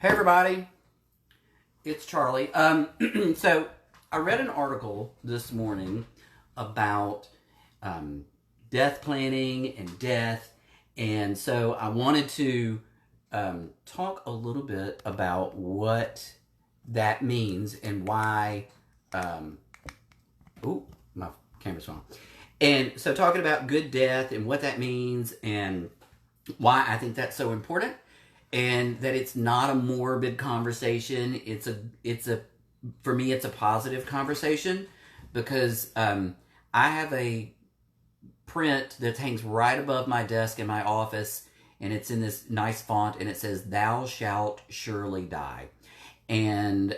Hey everybody, it's Charlie. So I read an article this morning about um, death planning and death, and so I wanted to talk a little bit about what that means and why. Um, oh, my camera's on. And so talking about good death and what that means and why I think that's so important and that it's not a morbid conversation. It's a for me it's a positive conversation because I have a print that hangs right above my desk in my office, and it's in this nice font, and it says "Thou shalt surely die." And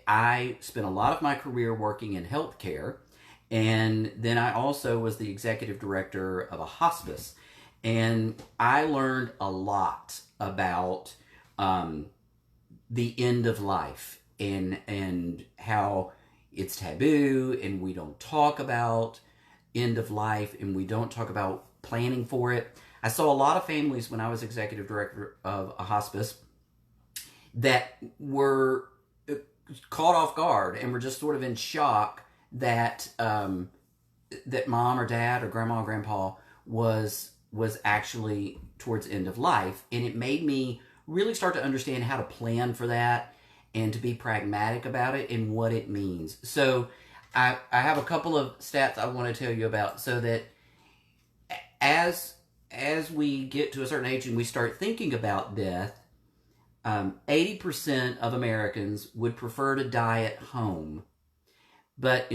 I spent a lot of my career working in healthcare, and then I also was the executive director of a hospice, and I learned a lot about um, the end of life and how it's taboo and we don't talk about end of life and we don't talk about planning for it. I saw a lot of families when I was executive director of a hospice that were caught off guard and were just sort of in shock that that mom or dad or grandma or grandpa was actually towards end of life, and it made me really start to understand how to plan for that and to be pragmatic about it and what it means. So I have a couple of stats I want to tell you about so that as we get to a certain age and we start thinking about death, 80% of Americans would prefer to die at home. But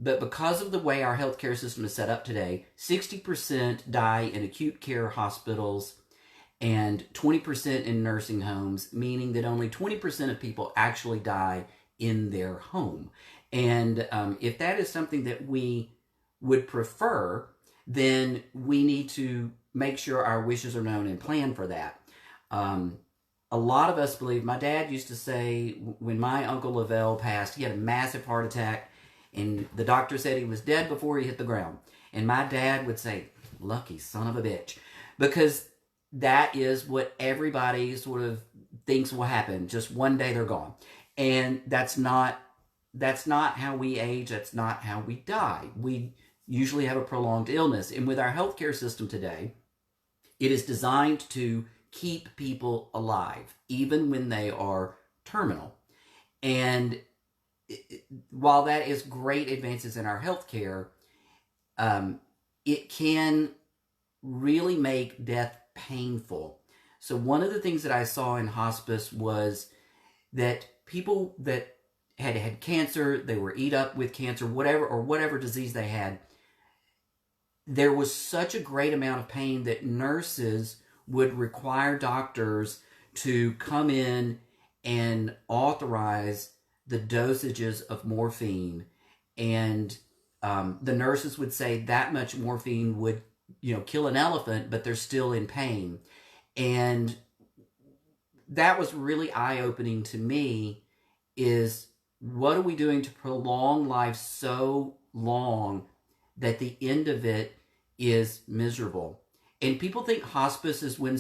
because of the way our healthcare system is set up today, 60% die in acute care hospitals and 20% in nursing homes, meaning that only 20% of people actually die in their home. And if that is something that we would prefer, then we need to make sure our wishes are known and plan for that. A lot of us believe, my dad used to say when my Uncle Lavelle passed, he had a massive heart attack, and the doctor said he was dead before he hit the ground. And my dad would say, lucky son of a bitch, because that is what everybody sort of thinks will happen. Just one day they're gone. And that's not how we age. That's not how we die. We usually have a prolonged illness. And with our healthcare system today, it is designed to keep people alive, even when they are terminal. And while that is great advances in our healthcare, it can really make death painful. So one of the things that I saw in hospice was that people that had cancer, they were eat up with cancer, whatever disease they had, there was such a great amount of pain that nurses would require doctors to come in and authorize the dosages of morphine. And the nurses would say that much morphine would, kill an elephant, but they're still in pain. And that was really eye-opening to me, is what are we doing to prolong life so long that the end of it is miserable? And people think hospice is when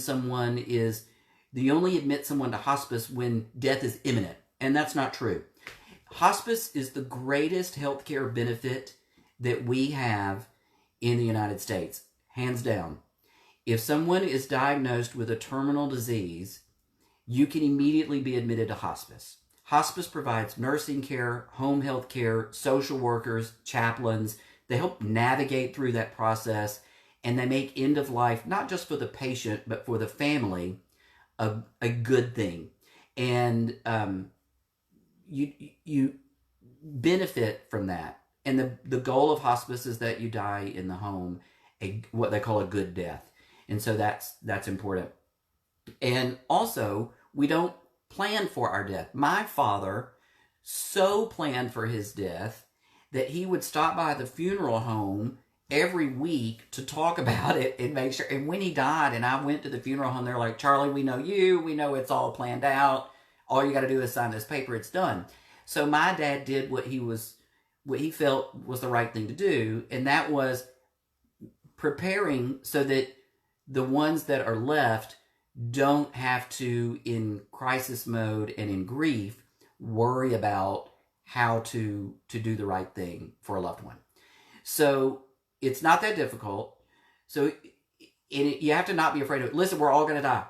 you only admit someone to hospice when death is imminent. And that's not true. Hospice is the greatest healthcare benefit that we have in the United States, hands down. If someone is diagnosed with a terminal disease, you can immediately be admitted to hospice. Hospice provides nursing care, home health care, social workers, chaplains. They help navigate through that process, and they make end of life, not just for the patient, but for the family, a good thing. And you benefit from that. And the goal of hospice is that you die in the home, what they call a good death. And so that's important. And also, we don't plan for our death. My father so planned for his death that he would stop by the funeral home every week to talk about it and make sure. And when he died and I went to the funeral home, they're like, Charlie, we know you. We know it's all planned out. All you got to do is sign this paper. It's done. So my dad did what he felt was the right thing to do. And that was preparing so that the ones that are left don't have to, in crisis mode and in grief, worry about how to do the right thing for a loved one. So it's not that difficult. So you have to not be afraid of it. Listen, we're all going to die.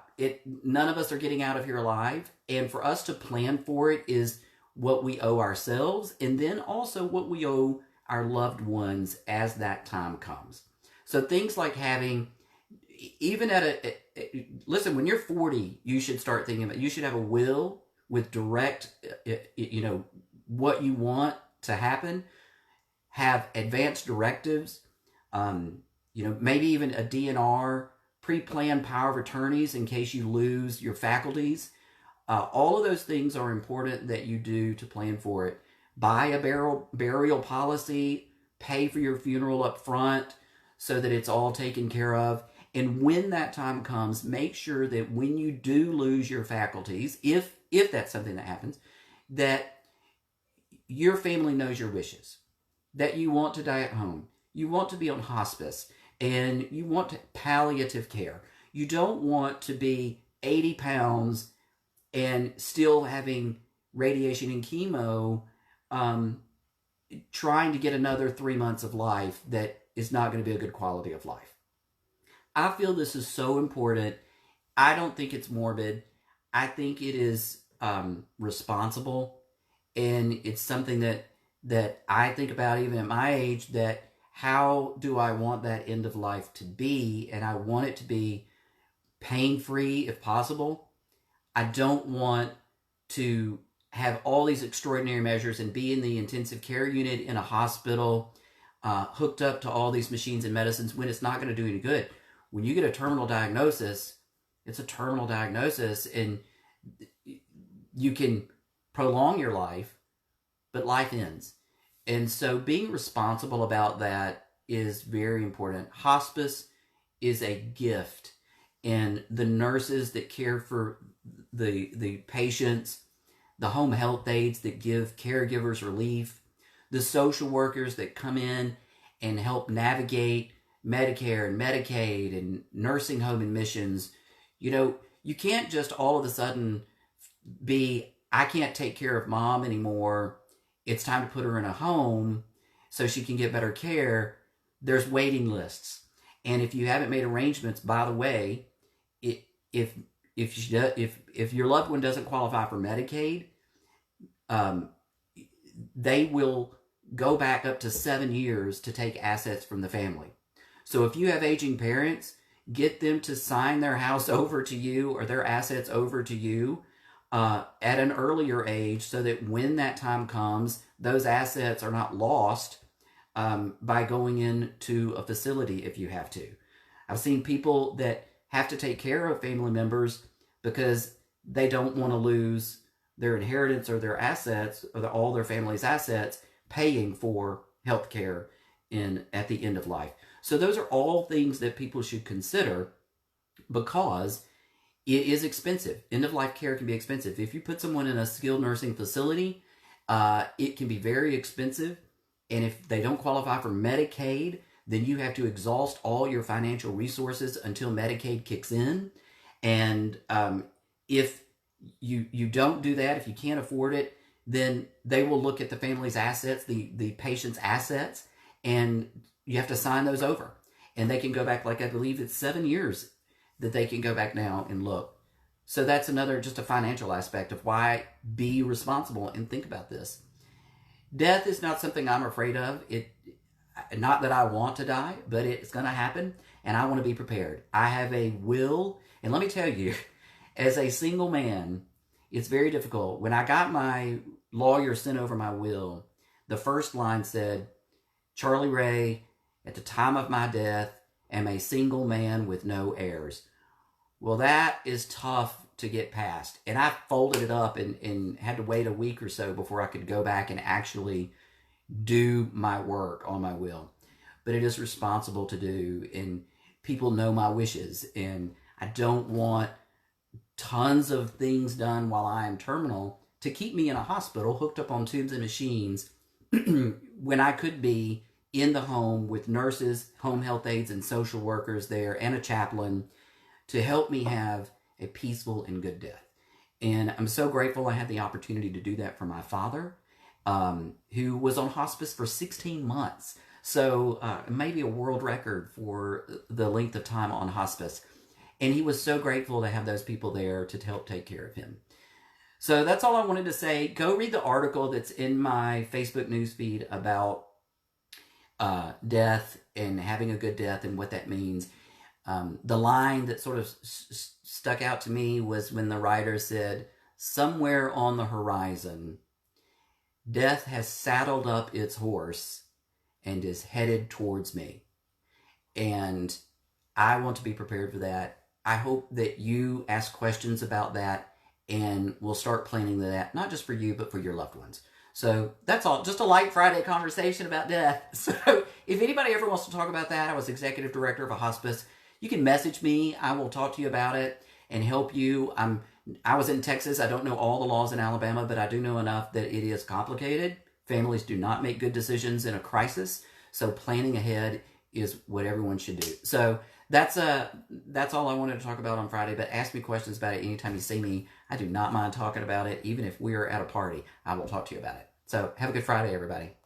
None of us are getting out of here alive. And for us to plan for it is what we owe ourselves, and then also what we owe our loved ones as that time comes. So things like having, even listen, when you're 40, you should start thinking about, you should have a will with direct, what you want to happen, have advanced directives, maybe even a DNR, pre-planned power of attorneys in case you lose your faculties. All of those things are important that you do to plan for it. Buy a burial policy, pay for your funeral up front so that it's all taken care of. And when that time comes, make sure that when you do lose your faculties, if that's something that happens, that your family knows your wishes, that you want to die at home, you want to be on hospice, and you want palliative care. You don't want to be 80 pounds and still having radiation and chemo, trying to get another 3 months of life that is not going to be a good quality of life. I feel this is so important. I don't think it's morbid. I think it is responsible, and it's something that I think about even at my age, that how do I want that end of life to be? And I want it to be pain-free if possible. I don't want to have all these extraordinary measures and be in the intensive care unit in a hospital, hooked up to all these machines and medicines when it's not going to do any good. When you get a terminal diagnosis, it's a terminal diagnosis, and you can prolong your life, but life ends. And so being responsible about that is very important. Hospice is a gift, and the nurses that care for the patients, the home health aides that give caregivers relief, the social workers that come in and help navigate Medicare and Medicaid and nursing home admissions. You can't just all of a sudden I can't take care of mom anymore. It's time to put her in a home so she can get better care. There's waiting lists. And if you haven't made arrangements, by the way, if your loved one doesn't qualify for Medicaid, they will go back up to 7 years to take assets from the family. So if you have aging parents, get them to sign their house over to you or their assets over to you at an earlier age, so that when that time comes, those assets are not lost by going into a facility if you have to. I've seen people that have to take care of family members because they don't want to lose their inheritance or their assets, or all their family's assets, paying for health care at the end of life. So those are all things that people should consider, because it is expensive. End-of-life care can be expensive. If you put someone in a skilled nursing facility, it can be very expensive. And if they don't qualify for Medicaid, then you have to exhaust all your financial resources until Medicaid kicks in. And if you don't do that, if you can't afford it, then they will look at the family's assets, the patient's assets, and you have to sign those over. And they can go back, like I believe it's 7 years that they can go back now and look. So that's another, just a financial aspect of why be responsible and think about this. Death is not something I'm afraid of. Not that I want to die, but it's going to happen, and I want to be prepared. I have a will, and let me tell you, as a single man, it's very difficult. When I got my lawyer sent over my will, the first line said, Charlie Ray, at the time of my death, am a single man with no heirs. Well, that is tough to get past. And I folded it up and had to wait a week or so before I could go back and actually do my work on my will. But it is responsible to do, and people know my wishes, and I don't want tons of things done while I am terminal to keep me in a hospital hooked up on tubes and machines when I could be in the home with nurses, home health aides, and social workers there, and a chaplain to help me have a peaceful and good death. And I'm so grateful I had the opportunity to do that for my father, who was on hospice for 16 months. So maybe a world record for the length of time on hospice. And he was so grateful to have those people there to help take care of him. So that's all I wanted to say. Go read the article that's in my Facebook newsfeed about death and having a good death and what that means. The line that sort of stuck out to me was when the writer said, "Somewhere on the horizon, death has saddled up its horse and is headed towards me." And I want to be prepared for that. I hope that you ask questions about that and we'll start planning that, not just for you, but for your loved ones. So that's all. Just a light Friday conversation about death. So if anybody ever wants to talk about that, I was executive director of a hospice. You can message me. I will talk to you about it and help you. I was in Texas. I don't know all the laws in Alabama, but I do know enough that it is complicated. Families do not make good decisions in a crisis. So planning ahead is what everyone should do. So that's all I wanted to talk about on Friday, but ask me questions about it anytime you see me. I do not mind talking about it. Even if we're at a party, I will talk to you about it. So have a good Friday, everybody.